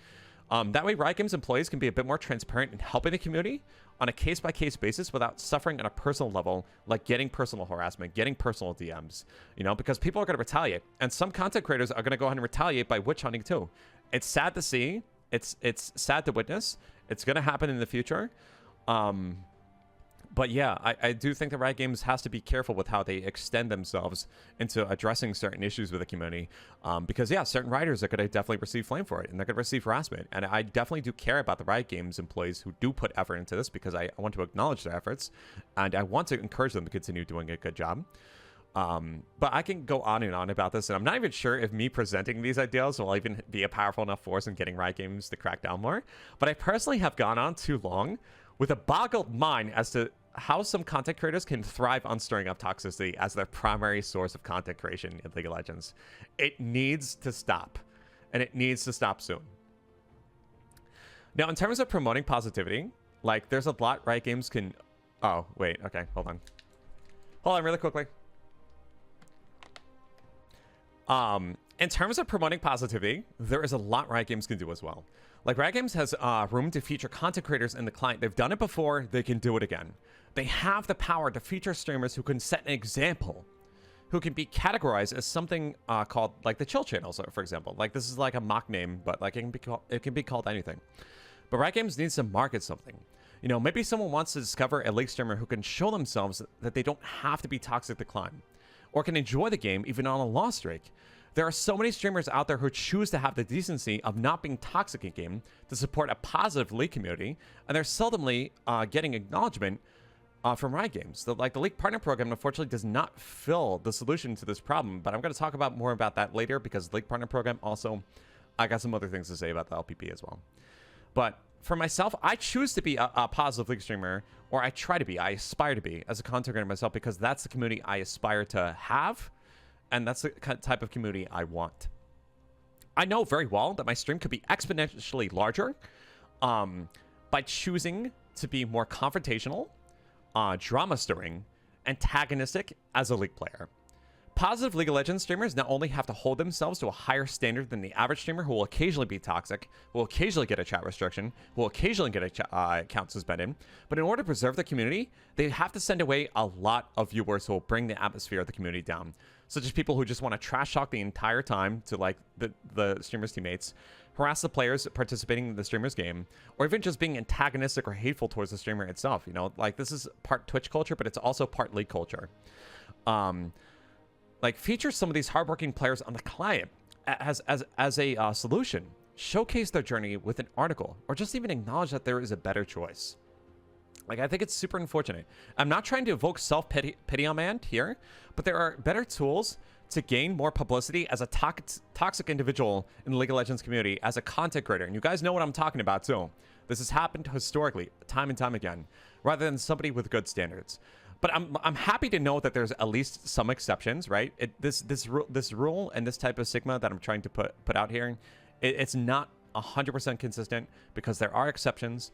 That way, Riot Games employees can be a bit more transparent in helping the community on a case-by-case basis without suffering on a personal level, like getting personal harassment, getting personal DMs, you know, because people are going to retaliate. And some content creators are going to go ahead and retaliate by witch hunting too. It's sad to see. It's sad to witness. It's going to happen in the future. But yeah, I do think that Riot Games has to be careful with how they extend themselves into addressing certain issues with the community. Because yeah, certain writers are going to definitely receive flame for it, and they're going to receive harassment. And I definitely do care about the Riot Games employees who do put effort into this, because I want to acknowledge their efforts, and I want to encourage them to continue doing a good job. But I can go on and on about this, and I'm not even sure if me presenting these ideas will even be a powerful enough force in getting Riot Games to crack down more. But I personally have gone on too long with a boggled mind as to how some content creators can thrive on stirring up toxicity as their primary source of content creation in League of Legends. It needs to stop, and it needs to stop soon. Now, in terms of promoting positivity, like, there's a lot Riot Games can... Oh, wait, okay, hold on. Hold on really quickly. In terms of promoting positivity, there is a lot Riot Games can do as well. Like, Riot Games has room to feature content creators in the client. They've done it before, they can do it again. They have the power to feature streamers who can set an example, who can be categorized as something called, like, the chill channels, for example. Like, this is like a mock name, but like it can be called anything. But Riot Games needs to market something. You know, maybe someone wants to discover a League streamer who can show themselves that they don't have to be toxic to climb, or can enjoy the game even on a loss streak. There are so many streamers out there who choose to have the decency of not being toxic in game to support a positive League community, and they're seldomly getting acknowledgement from Riot Games. The League Partner Program, unfortunately, does not fill the solution to this problem, but I'm going to talk about more about that later, because the League Partner Program also, I got some other things to say about the LPP as well. But for myself, I choose to be a positive League streamer, or I try to be, I aspire to be as a content creator myself, because that's the community I aspire to have. And that's the type of community I want. I know very well that my stream could be exponentially larger by choosing to be more confrontational, drama-stirring, antagonistic as a League player. Positive League of Legends streamers not only have to hold themselves to a higher standard than the average streamer, who will occasionally be toxic, who will occasionally get a chat restriction, who will occasionally get a account suspended, but in order to preserve the community, they have to send away a lot of viewers who will bring the atmosphere of the community down, such as people who just want to trash talk the entire time to, like, the streamer's teammates, harass the players participating in the streamer's game, or even just being antagonistic or hateful towards the streamer itself. You know, like, this is part Twitch culture, but it's also part League culture. Like, feature some of these hardworking players on the client as a solution. Showcase their journey with an article, or just even acknowledge that there is a better choice. Like, I think it's super unfortunate. I'm not trying to evoke self-pity on my end here, but there are better tools to gain more publicity as a toxic individual in the League of Legends community, as a content creator. And you guys know what I'm talking about too. This has happened historically, time and time again, rather than somebody with good standards. But I'm happy to know that there's at least some exceptions, right? This rule and this type of sigma that I'm trying to put out here, it's not 100% consistent, because there are exceptions.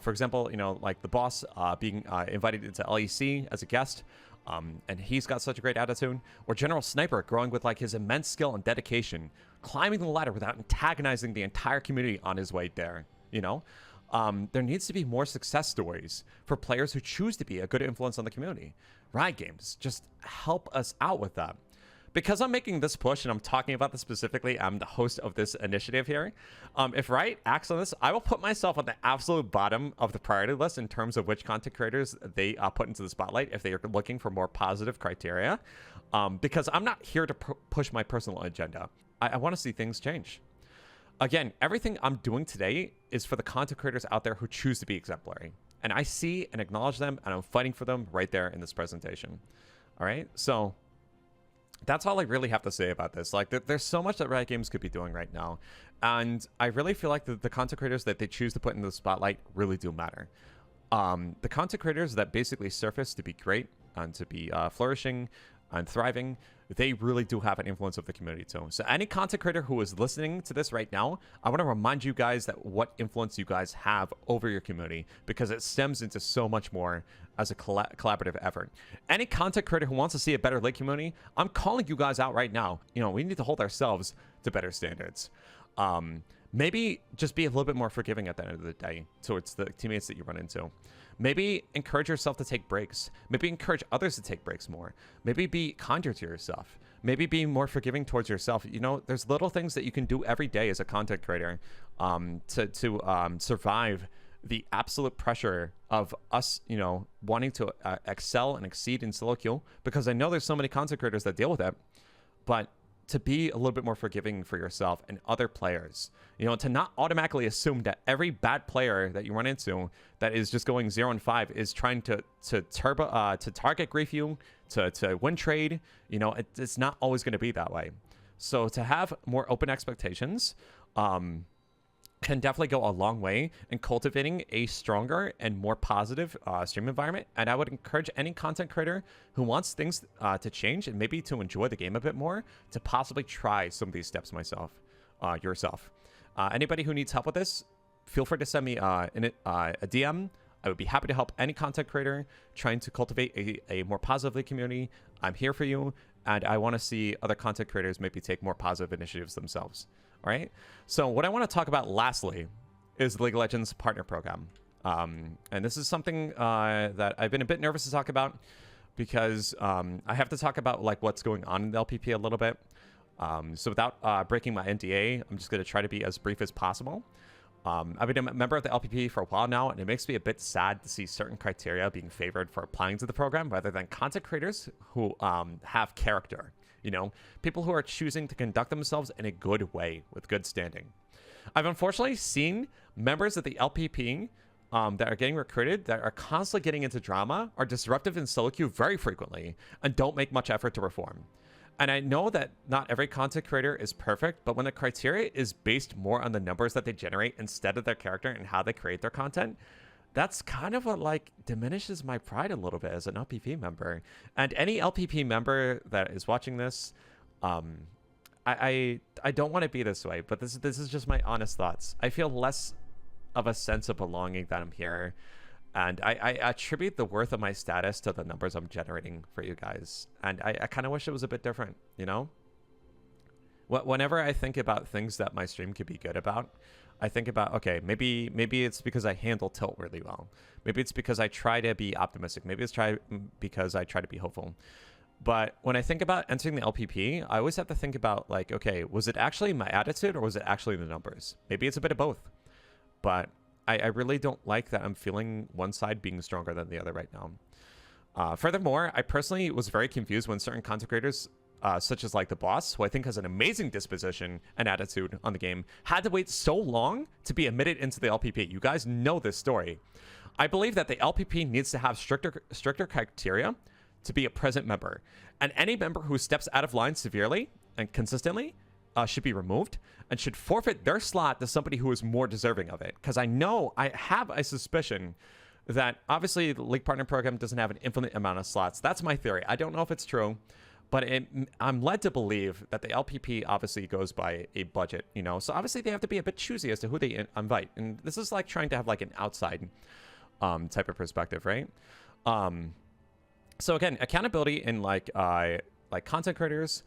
For example, you know, like the boss being invited into LEC as a guest, and he's got such a great attitude, or General Sniper growing with, like, his immense skill and dedication, climbing the ladder without antagonizing the entire community on his way there, you know? There needs to be more success stories for players who choose to be a good influence on the community. Riot Games, just help us out with that. Because I'm making this push and I'm talking about this specifically, I'm the host of this initiative here. If Riot acts on this, I will put myself on the absolute bottom of the priority list in terms of which content creators they put into the spotlight if they are looking for more positive criteria. Because I'm not here to push my personal agenda. I want to see things change. Again, everything I'm doing today is for the content creators out there who choose to be exemplary. And I see and acknowledge them, and I'm fighting for them right there in this presentation. All right, so that's all I really have to say about this. Like, there's so much that Riot Games could be doing right now. And I really feel like the content creators that they choose to put in the spotlight really do matter. The content creators that basically surface to be great and to be flourishing and thriving, they really do have an influence of the community too. So any content creator who is listening to this right now, I want to remind you guys that what influence you guys have over your community, because it stems into so much more as a collaborative effort. Any content creator who wants to see a better League community, I'm calling you guys out right now. You know, we need to hold ourselves to better standards. Maybe just be a little bit more forgiving at the end of the day towards the teammates that you run into. Maybe encourage yourself to take breaks. Maybe encourage others to take breaks more. Maybe be kinder to yourself. maybe be more forgiving towards yourself. You know, there's little things that you can do every day as a content creator to survive the absolute pressure of us, you know, wanting to excel and exceed in solo queue, because I know there's so many content creators that deal with it. But to be a little bit more forgiving for yourself and other players, you know, to not automatically assume that every bad player that you run into that is just going 0-5 is trying to target grief you, to win trade. You know, it's not always going to be that way. So to have more open expectations can definitely go a long way in cultivating a stronger and more positive stream environment. And I would encourage any content creator who wants things to change and maybe to enjoy the game a bit more to possibly try some of these steps yourself. Anybody who needs help with this, feel free to send me a DM. I would be happy to help any content creator trying to cultivate a more positive community. I'm here for you, and I want to see other content creators maybe take more positive initiatives themselves. All right. So what I want to talk about lastly is the League of Legends partner program. And this is something that I've been a bit nervous to talk about because I have to talk about like what's going on in the LPP a little bit. So without breaking my NDA, I'm just going to try to be as brief as possible. I've been a member of the LPP for a while now, and it makes me a bit sad to see certain criteria being favored for applying to the program rather than content creators who have character. You know, people who are choosing to conduct themselves in a good way with good standing. I've unfortunately seen members of the LPP that are getting recruited that are constantly getting into drama, are disruptive in solo queue very frequently, and don't make much effort to reform. And I know that not every content creator is perfect, but when the criteria is based more on the numbers that they generate instead of their character and how they create their content, that's kind of what like diminishes my pride a little bit as an LPP member. And any LPP member that is watching this, I don't want to be this way, but this is just my honest thoughts. I feel less of a sense of belonging that I'm here, and I attribute the worth of my status to the numbers I'm generating for you guys. And I kind of wish it was a bit different, you know? Whenever I think about things that my stream could be good about, I think about, okay, maybe it's because I handle tilt really well. Maybe it's because I try to be optimistic. Maybe it's because I try to be hopeful. But when I think about entering the LPP, I always have to think about like, okay, was it actually my attitude or was it actually the numbers? Maybe it's a bit of both. But I really don't like that I'm feeling one side being stronger than the other right now. Furthermore, I personally was very confused when certain content creators, such as like the boss, who I think has an amazing disposition and attitude on the game, had to wait so long to be admitted into the LPP. You guys know this story. I believe that the LPP needs to have stricter criteria to be a present member, and any member who steps out of line severely and consistently should be removed and should forfeit their slot to somebody who is more deserving of it. Because I have a suspicion that obviously the League Partner Program doesn't have an infinite amount of slots. That's my theory. I don't know if it's true, but I'm led to believe that the LPP obviously goes by a budget, you know? So obviously they have to be a bit choosy as to who they invite. And this is like trying to have like an outside type of perspective, right? So again, accountability in like content creators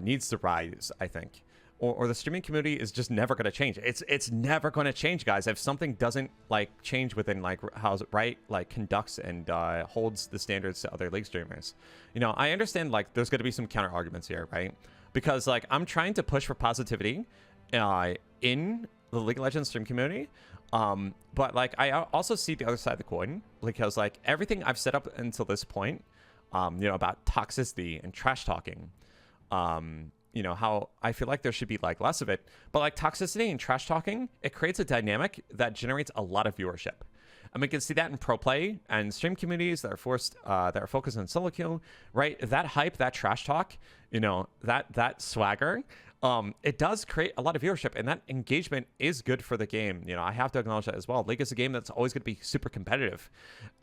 needs to rise, I think. Or the streaming community is just never going to change. It's never going to change, guys. If something doesn't like change within like how Riot like conducts and holds the standards to other league streamers, you know, I understand like there's going to be some counter arguments here, right? Because like I'm trying to push for positivity in the League of Legends stream community, but like I also see the other side of the coin, because like everything I've set up until this point, you know, about toxicity and trash talking, you know, how I feel like there should be like less of it, but like toxicity and trash talking, it creates a dynamic that generates a lot of viewership. And we can see that in pro play and stream communities that are focused on solo queue, right? That hype, that trash talk, you know, that swagger, it does create a lot of viewership, and that engagement is good for the game. You know, I have to acknowledge that as well. League is a game that's always going to be super competitive.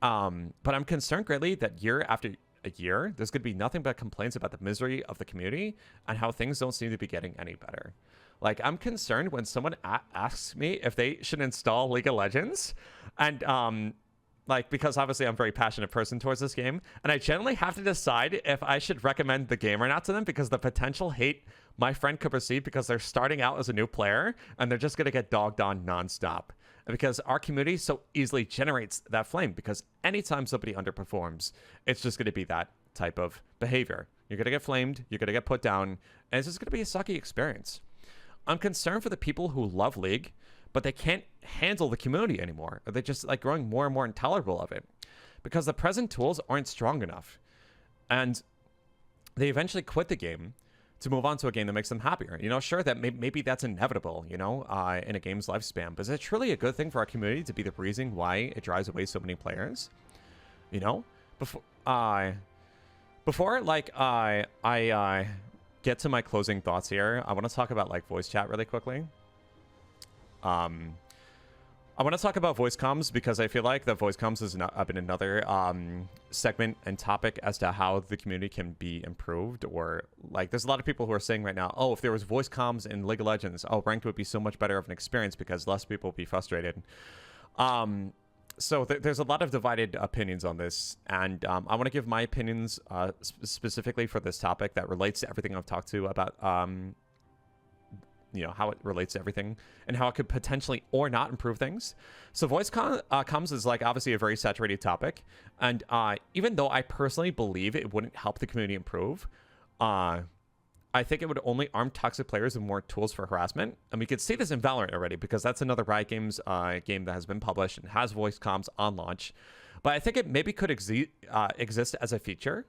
But I'm concerned greatly that year after a year, there's going to be nothing but complaints about the misery of the community and how things don't seem to be getting any better. Like, I'm concerned when someone asks me if they should install League of Legends, and like, because obviously I'm a very passionate person towards this game, and I generally have to decide if I should recommend the game or not to them, because the potential hate my friend could receive because they're starting out as a new player and they're just going to get dogged on nonstop. And because our community so easily generates that flame, because anytime somebody underperforms, it's just going to be that type of behavior, You're going to get flamed. You're going to get put down. And it's just going to be a sucky experience. I'm concerned for the people who love League, but they can't handle the community anymore. They're just like growing more and more intolerable of it because the present tools aren't strong enough. And they eventually quit the game to move on to a game that makes them happier. You know, sure, that maybe that's inevitable, you know, in a game's lifespan. But is it truly a good thing for our community to be the reason why it drives away so many players? You know, before like I get to my closing thoughts here, I want to talk about like voice chat really quickly. I want to talk about voice comms because I feel like that voice comms has been another segment and topic as to how the community can be improved. Or like there's a lot of people who are saying right now, oh, if there was voice comms in League of Legends, oh, ranked would be so much better of an experience because less people would be frustrated. So there's a lot of divided opinions on this, and I want to give my opinions specifically for this topic that relates to everything I've talked to about you know, how it relates to everything and how it could potentially or not improve things. So voice comms is like obviously a very saturated topic. And even though I personally believe it wouldn't help the community improve, I think it would only arm toxic players with more tools for harassment. And we could see this in Valorant already because that's another Riot Games game that has been published and has voice comms on launch. But I think it maybe could exist as a feature,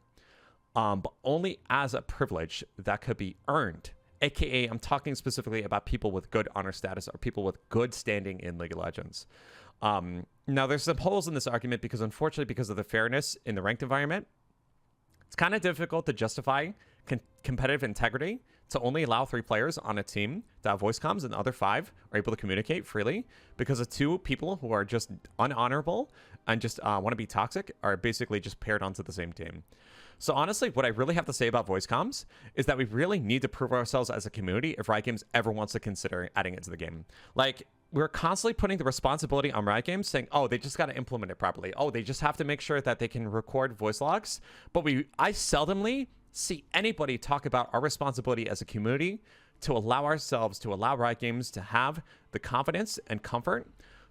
but only as a privilege that could be earned. AKA, I'm talking specifically about people with good honor status or people with good standing in League of Legends. Now, there's some holes in this argument because, unfortunately, because of the fairness in the ranked environment, it's kind of difficult to justify competitive integrity to only allow 3 players on a team to have voice comms and the other 5 are able to communicate freely because of 2 people who are just unhonorable and just want to be toxic are basically just paired onto the same team. So honestly, what I really have to say about voice comms is that we really need to prove ourselves as a community if Riot Games ever wants to consider adding it to the game. Like, we're constantly putting the responsibility on Riot Games saying, oh, they just got to implement it properly. Oh, they just have to make sure that they can record voice logs. But I seldomly see anybody talk about our responsibility as a community to allow Riot Games to have the confidence and comfort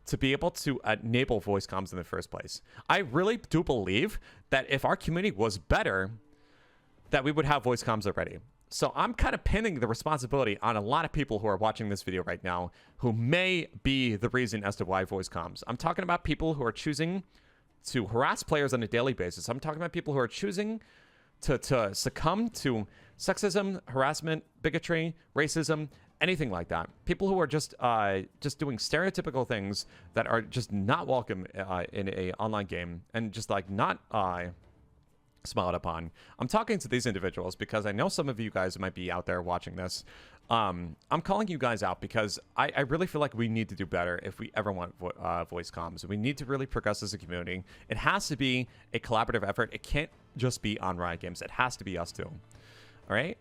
to be able to enable voice comms in the first place. I really do believe that if our community was better, that we would have voice comms already. So I'm kind of pinning the responsibility on a lot of people who are watching this video right now who may be the reason as to why voice comms. I'm talking about people who are choosing to harass players on a daily basis. I'm talking about people who are choosing to succumb to sexism, harassment, bigotry, racism, anything like that. People who are just doing stereotypical things that are just not welcome in a online game and just like not smiled upon. I'm talking to these individuals because I know some of you guys might be out there watching this. I'm calling you guys out because I really feel like we need to do better if we ever want voice comms. We need to really progress as a community. It has to be a collaborative effort. It can't just be on Riot Games. It has to be us too. All right?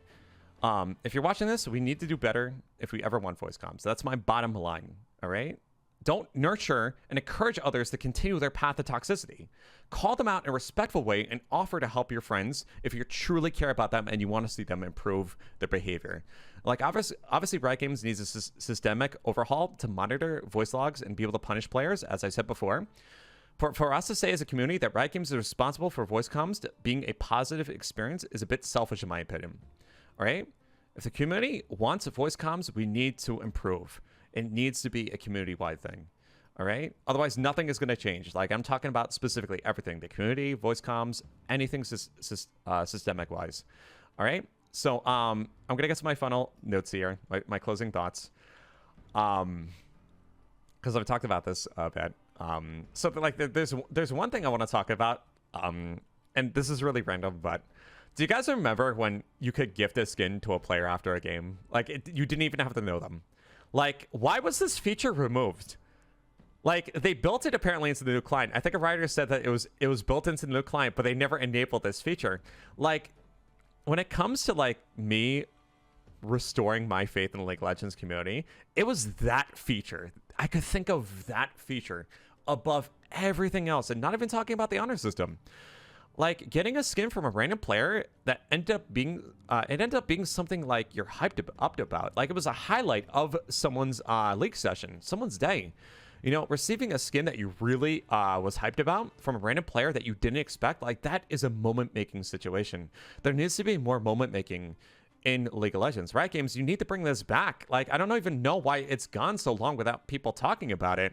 If you're watching this, we need to do better if we ever want voice comms. That's my bottom line, all right? Don't nurture and encourage others to continue their path to toxicity. Call them out in a respectful way and offer to help your friends if you truly care about them and you want to see them improve their behavior. Like, obviously Riot Games needs a systemic overhaul to monitor voice logs and be able to punish players, as I said before. For us to say as a community that Riot Games is responsible for voice comms being a positive experience is a bit selfish in my opinion. All right? If the community wants voice comms, we need to improve. It needs to be a community-wide thing. All right? Otherwise, nothing is going to change. Like, I'm talking about specifically everything. The community, voice comms, anything systemic-wise. All right? So, I'm going to get to my final notes here, my closing thoughts. Because I've talked about this a bit. So, like, there's one thing I want to talk about, and this is really random, but do you guys remember when you could gift a skin to a player after a game? Like, you didn't even have to know them. Like, why was this feature removed? Like, they built it apparently into the new client. I think a writer said that it was built into the new client, but they never enabled this feature. Like, when it comes to, like, me restoring my faith in the League of Legends community, it was that feature. I could think of that feature above everything else, and not even talking about the honor system. Like, getting a skin from a random player that ended up being something like you're hyped up about. Like, it was a highlight of someone's league session, someone's day. You know, receiving a skin that you really was hyped about from a random player that you didn't expect, like that is a moment-making situation. There needs to be more moment-making in League of Legends. Riot Games, you need to bring this back. Like, I don't even know why it's gone so long without people talking about it.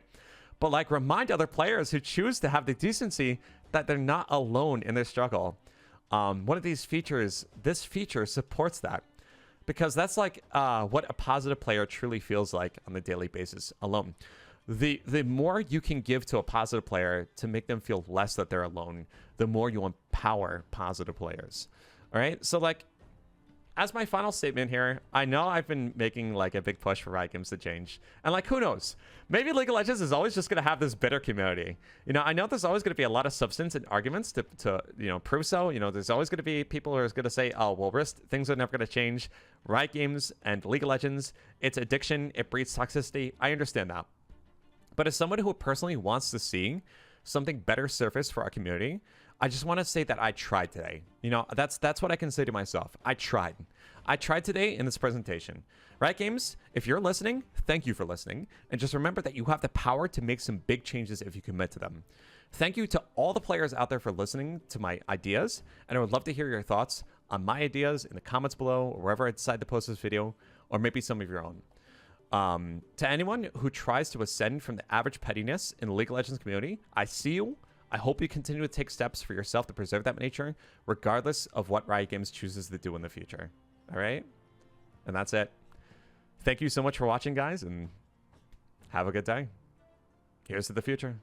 But like, remind other players who choose to have the decency that they're not alone in their struggle. One of these features, this feature supports that. Because that's like what a positive player truly feels like on a daily basis alone. The more you can give to a positive player to make them feel less that they're alone, the more you empower positive players. All right? So like, as my final statement here, I know I've been making like a big push for Riot Games to change. And like, who knows? Maybe League of Legends is always just going to have this bitter community. You know, I know there's always going to be a lot of substance and arguments to you know, prove so. You know, there's always going to be people who are going to say, oh, well, Rist, things are never going to change. Riot Games and League of Legends, it's addiction. It breeds toxicity. I understand that. But as someone who personally wants to see something better surface for our community, I just want to say that I tried today. You know, that's what I can say to myself. I tried. I tried today in this presentation. Riot Games, if you're listening, thank you for listening. And just remember that you have the power to make some big changes if you commit to them. Thank you to all the players out there for listening to my ideas. And I would love to hear your thoughts on my ideas in the comments below or wherever I decide to post this video, or maybe some of your own. To anyone who tries to ascend from the average pettiness in the League of Legends community, I see you. I hope you continue to take steps for yourself to preserve that nature, regardless of what Riot Games chooses to do in the future. All right? And that's it. Thank you so much for watching, guys, and have a good day. Here's to the future.